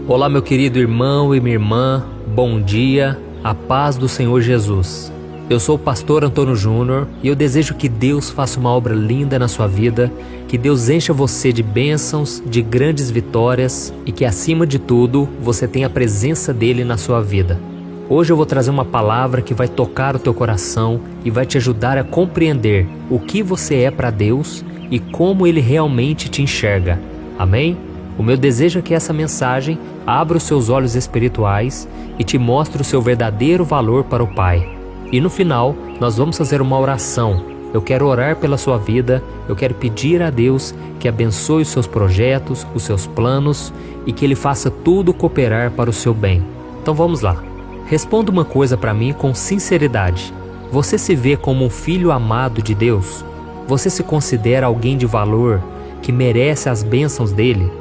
Olá, meu querido irmão e minha irmã, bom dia, a paz do Senhor Jesus. Eu sou o pastor Antônio Júnior e eu desejo que Deus faça uma obra linda na sua vida, que Deus encha você de bênçãos, de grandes vitórias e que, acima de tudo, você tenha a presença dele na sua vida. Hoje eu vou trazer uma palavra que vai tocar o teu coração e vai te ajudar a compreender o que você é para Deus e como Ele realmente te enxerga. Amém? O meu desejo é que essa mensagem abra os seus olhos espirituais e te mostre o seu verdadeiro valor para o Pai. E no final, nós vamos fazer uma oração. Eu quero orar pela sua vida, eu quero pedir a Deus que abençoe os seus projetos, os seus planos e que Ele faça tudo cooperar para o seu bem. Então vamos lá. Responda uma coisa para mim com sinceridade. Você se vê como um filho amado de Deus? Você se considera alguém de valor, que merece as bênçãos dele?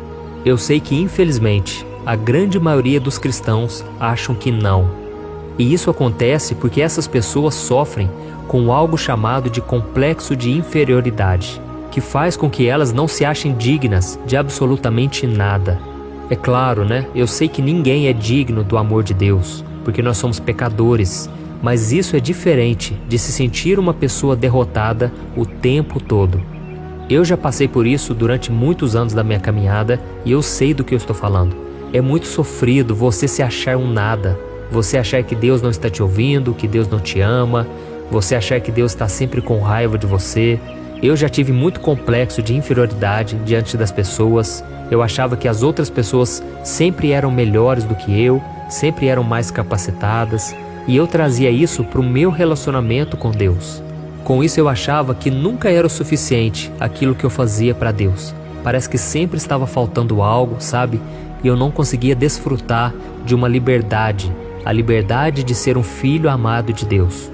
Eu sei que, infelizmente, a grande maioria dos cristãos acham que não. E isso acontece porque essas pessoas sofrem com algo chamado de complexo de inferioridade, que faz com que elas não se achem dignas de absolutamente nada. É claro, né? Eu sei que ninguém é digno do amor de Deus, porque nós somos pecadores, mas isso é diferente de se sentir uma pessoa derrotada o tempo todo. Eu já passei por isso durante muitos anos da minha caminhada e eu sei do que eu estou falando. É muito sofrido você se achar um nada, você achar que Deus não está te ouvindo, que Deus não te ama, você achar que Deus está sempre com raiva de você. Eu já tive muito complexo de inferioridade diante das pessoas. Eu achava que as outras pessoas sempre eram melhores do que eu, sempre eram mais capacitadas, e eu trazia isso para o meu relacionamento com Deus. Com isso eu achava que nunca era o suficiente aquilo que eu fazia para Deus. Parece que sempre estava faltando algo, sabe? E eu não conseguia desfrutar de uma liberdade, a liberdade de ser um filho amado de Deus.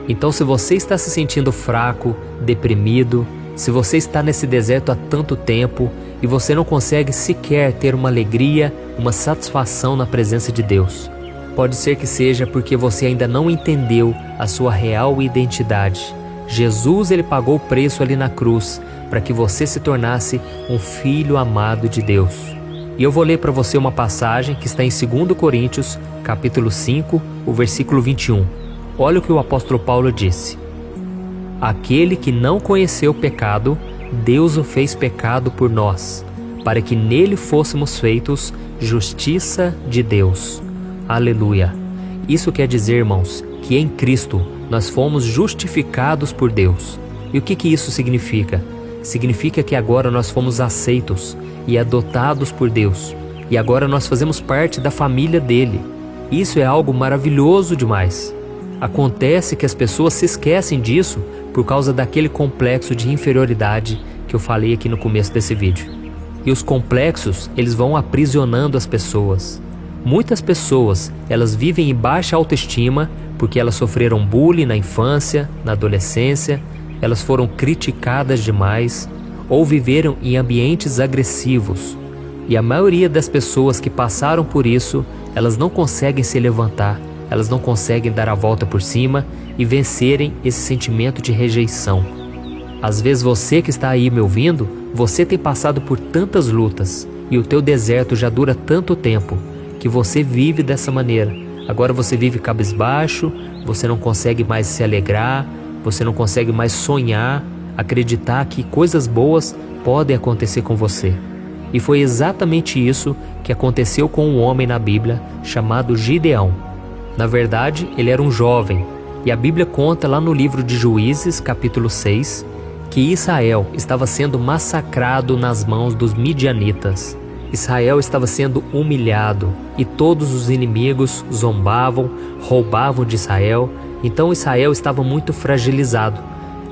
Então, se você está se sentindo fraco, deprimido, se você está nesse deserto há tanto tempo e você não consegue sequer ter uma alegria, uma satisfação na presença de Deus, pode ser que seja porque você ainda não entendeu a sua real identidade. Jesus, ele pagou o preço ali na cruz para que você se tornasse um filho amado de Deus. E eu vou ler para você uma passagem que está em 2 Coríntios, capítulo 5, o versículo 21. Olha o que o apóstolo Paulo disse. Aquele que não conheceu o pecado, Deus o fez pecado por nós, para que nele fôssemos feitos justiça de Deus. Aleluia! Isso quer dizer, irmãos, que em Cristo nós fomos justificados por Deus. E o que isso significa? Significa que agora nós fomos aceitos e adotados por Deus. E agora nós fazemos parte da família dele. Isso é algo maravilhoso demais. Acontece que as pessoas se esquecem disso por causa daquele complexo de inferioridade que eu falei aqui no começo desse vídeo. E os complexos, eles vão aprisionando as pessoas. Muitas pessoas, elas vivem em baixa autoestima porque elas sofreram bullying na infância, na adolescência, elas foram criticadas demais ou viveram em ambientes agressivos. E a maioria das pessoas que passaram por isso, elas não conseguem se levantar, elas não conseguem dar a volta por cima e vencerem esse sentimento de rejeição. Às vezes você que está aí me ouvindo, você tem passado por tantas lutas e o teu deserto já dura tanto tempo que você vive dessa maneira. Agora você vive cabisbaixo, você não consegue mais se alegrar, você não consegue mais sonhar, acreditar que coisas boas podem acontecer com você. E foi exatamente isso que aconteceu com um homem na Bíblia chamado Gideão. Na verdade, ele era um jovem, e a Bíblia conta lá no livro de Juízes, capítulo 6, que Israel estava sendo massacrado nas mãos dos midianitas. Israel estava sendo humilhado e todos os inimigos zombavam, roubavam de Israel, então Israel estava muito fragilizado.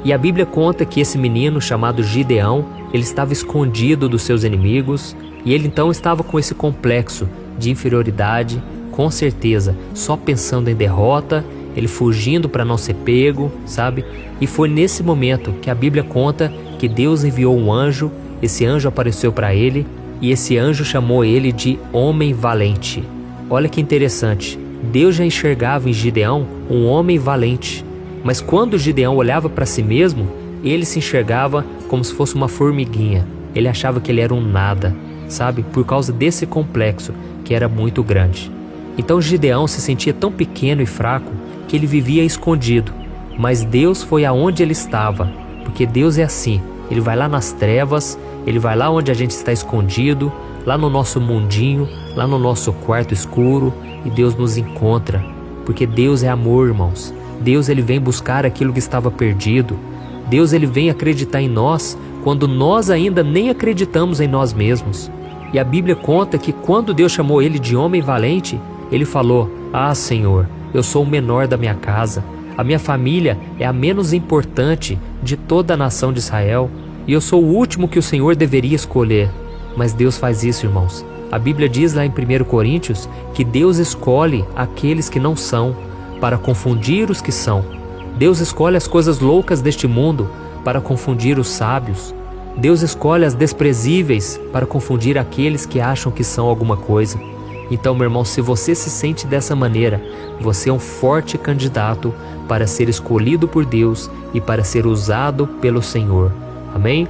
E a Bíblia conta que esse menino chamado Gideão, ele estava escondido dos seus inimigos e ele então estava com esse complexo de inferioridade, com certeza, só pensando em derrota, ele fugindo para não ser pego, sabe? E foi nesse momento que a Bíblia conta que Deus enviou um anjo, esse anjo apareceu para ele, e esse anjo chamou ele de homem valente. Olha que interessante, Deus já enxergava em Gideão um homem valente, mas quando Gideão olhava para si mesmo, ele se enxergava como se fosse uma formiguinha. Ele achava que ele era um nada, sabe? Por causa desse complexo que era muito grande. Então Gideão se sentia tão pequeno e fraco que ele vivia escondido. Mas Deus foi aonde ele estava, porque Deus é assim. Ele vai lá nas trevas, Ele vai lá onde a gente está escondido, lá no nosso mundinho, lá no nosso quarto escuro, e Deus nos encontra, porque Deus é amor, irmãos. Deus, Ele vem buscar aquilo que estava perdido. Deus, Ele vem acreditar em nós quando nós ainda nem acreditamos em nós mesmos. E a Bíblia conta que quando Deus chamou ele de homem valente, ele falou: "Ah, Senhor, eu sou o menor da minha casa. A minha família é a menos importante de toda a nação de Israel, e eu sou o último que o Senhor deveria escolher." Mas Deus faz isso, irmãos. A Bíblia diz lá em 1 Coríntios que Deus escolhe aqueles que não são, para confundir os que são. Deus escolhe as coisas loucas deste mundo para confundir os sábios. Deus escolhe as desprezíveis para confundir aqueles que acham que são alguma coisa. Então, meu irmão, se você se sente dessa maneira, você é um forte candidato para ser escolhido por Deus e para ser usado pelo Senhor. Amém?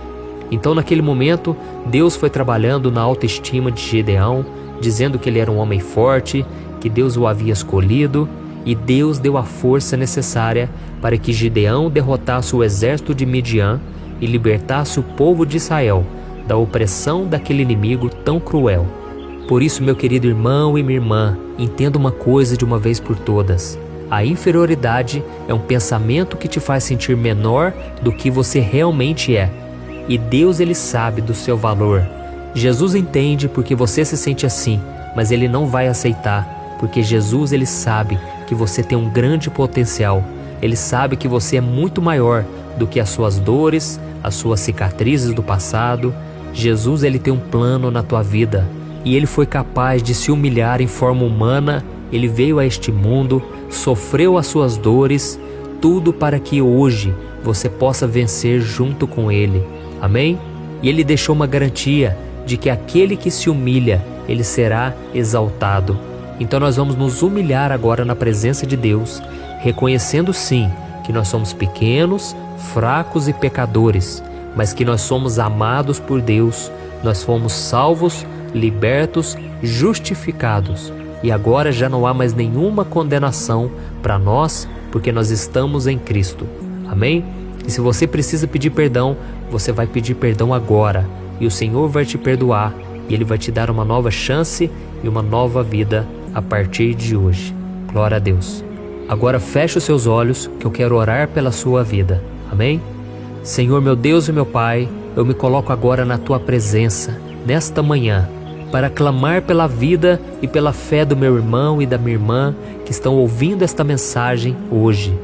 Então, naquele momento, Deus foi trabalhando na autoestima de Gideão, dizendo que ele era um homem forte, que Deus o havia escolhido, e Deus deu a força necessária para que Gideão derrotasse o exército de Midian e libertasse o povo de Israel da opressão daquele inimigo tão cruel. Por isso, meu querido irmão e minha irmã, entenda uma coisa de uma vez por todas: a inferioridade é um pensamento que te faz sentir menor do que você realmente é. E Deus, Ele sabe do seu valor. Jesus entende porque você se sente assim, mas Ele não vai aceitar, porque Jesus, Ele sabe que você tem um grande potencial. Ele sabe que você é muito maior do que as suas dores, as suas cicatrizes do passado. Jesus, Ele tem um plano na tua vida. E Ele foi capaz de se humilhar em forma humana. Ele veio a este mundo, sofreu as suas dores, tudo para que hoje você possa vencer junto com Ele. Amém? E Ele deixou uma garantia de que aquele que se humilha, ele será exaltado. Então nós vamos nos humilhar agora na presença de Deus, reconhecendo sim que nós somos pequenos, fracos e pecadores, mas que nós somos amados por Deus, nós fomos salvos, libertos, justificados, e agora já não há mais nenhuma condenação para nós, porque nós estamos em Cristo. Amém? E se você precisa pedir perdão, você vai pedir perdão agora, e o Senhor vai te perdoar, e Ele vai te dar uma nova chance e uma nova vida a partir de hoje. Glória a Deus. Agora feche os seus olhos, que eu quero orar pela sua vida. Amém? Senhor, meu Deus e meu Pai, eu me coloco agora na Tua presença, nesta manhã, para clamar pela vida e pela fé do meu irmão e da minha irmã que estão ouvindo esta mensagem hoje.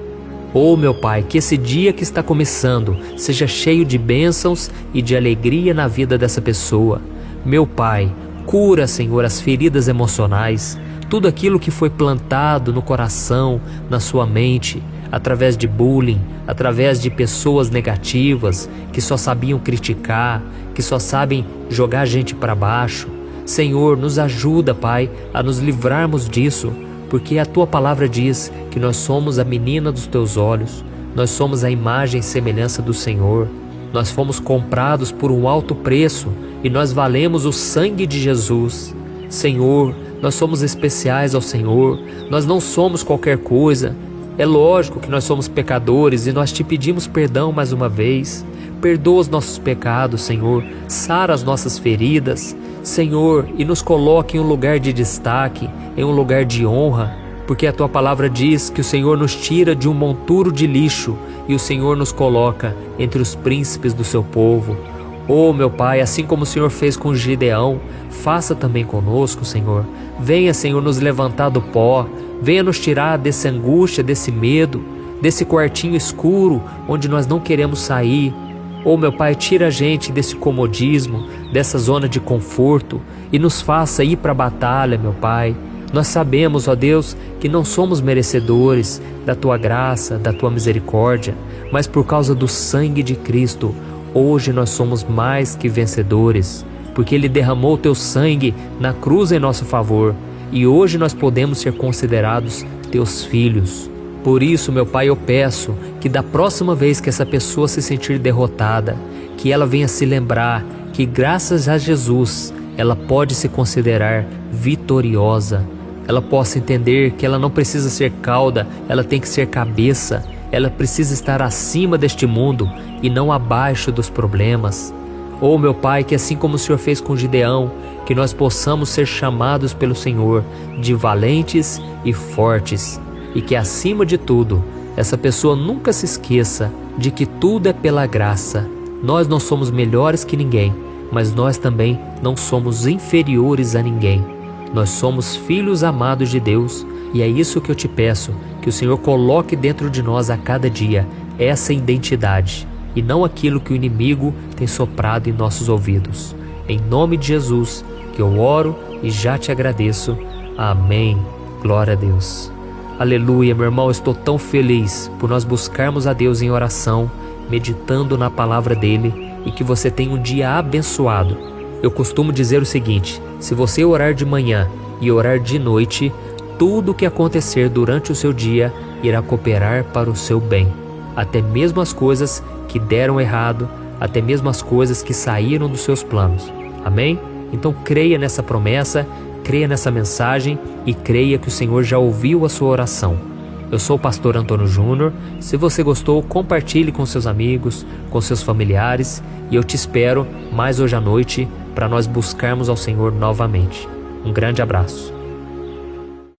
Oh, meu Pai, que esse dia que está começando seja cheio de bênçãos e de alegria na vida dessa pessoa. Meu Pai, cura, Senhor, as feridas emocionais, tudo aquilo que foi plantado no coração, na sua mente, através de bullying, através de pessoas negativas que só sabiam criticar, que só sabem jogar a gente para baixo. Senhor, nos ajuda, Pai, a nos livrarmos disso, porque a Tua palavra diz que nós somos a menina dos Teus olhos, nós somos a imagem e semelhança do Senhor, nós fomos comprados por um alto preço e nós valemos o sangue de Jesus. Senhor, nós somos especiais ao Senhor, nós não somos qualquer coisa. É lógico que nós somos pecadores e nós Te pedimos perdão mais uma vez. Perdoa os nossos pecados, Senhor, sara as nossas feridas, Senhor, e nos coloque em um lugar de destaque, em um lugar de honra, porque a Tua palavra diz que o Senhor nos tira de um monturo de lixo e o Senhor nos coloca entre os príncipes do Seu povo. Oh, meu Pai, assim como o Senhor fez com Gideão, faça também conosco, Senhor. Venha, Senhor, nos levantar do pó, venha nos tirar dessa angústia, desse medo, desse quartinho escuro onde nós não queremos sair. Oh, meu Pai, tira a gente desse comodismo, dessa zona de conforto e nos faça ir para a batalha, meu Pai. Nós sabemos, ó Deus, que não somos merecedores da Tua graça, da Tua misericórdia, mas por causa do sangue de Cristo, hoje nós somos mais que vencedores, porque Ele derramou o Teu sangue na cruz em nosso favor, e hoje nós podemos ser considerados Teus filhos. Por isso, meu Pai, eu peço que da próxima vez que essa pessoa se sentir derrotada, que ela venha se lembrar que graças a Jesus ela pode se considerar vitoriosa. Ela possa entender que ela não precisa ser cauda, ela tem que ser cabeça. Ela precisa estar acima deste mundo e não abaixo dos problemas. Oh, meu Pai, que assim como o Senhor fez com Gideão, que nós possamos ser chamados pelo Senhor de valentes e fortes. E que acima de tudo, essa pessoa nunca se esqueça de que tudo é pela graça. Nós não somos melhores que ninguém, mas nós também não somos inferiores a ninguém. Nós somos filhos amados de Deus e é isso que eu te peço, que o Senhor coloque dentro de nós a cada dia essa identidade e não aquilo que o inimigo tem soprado em nossos ouvidos. Em nome de Jesus que eu oro e já te agradeço. Amém. Glória a Deus. Aleluia, meu irmão, estou tão feliz por nós buscarmos a Deus em oração, meditando na palavra dele e que você tenha um dia abençoado. Eu costumo dizer o seguinte: se você orar de manhã e orar de noite, tudo o que acontecer durante o seu dia irá cooperar para o seu bem. Até mesmo as coisas que deram errado, até mesmo as coisas que saíram dos seus planos. Amém? Então creia nessa promessa, creia nessa mensagem e creia que o Senhor já ouviu a sua oração. Eu sou o pastor Antônio Júnior. Se você gostou, compartilhe com seus amigos, com seus familiares e eu te espero mais hoje à noite para nós buscarmos ao Senhor novamente. Um grande abraço.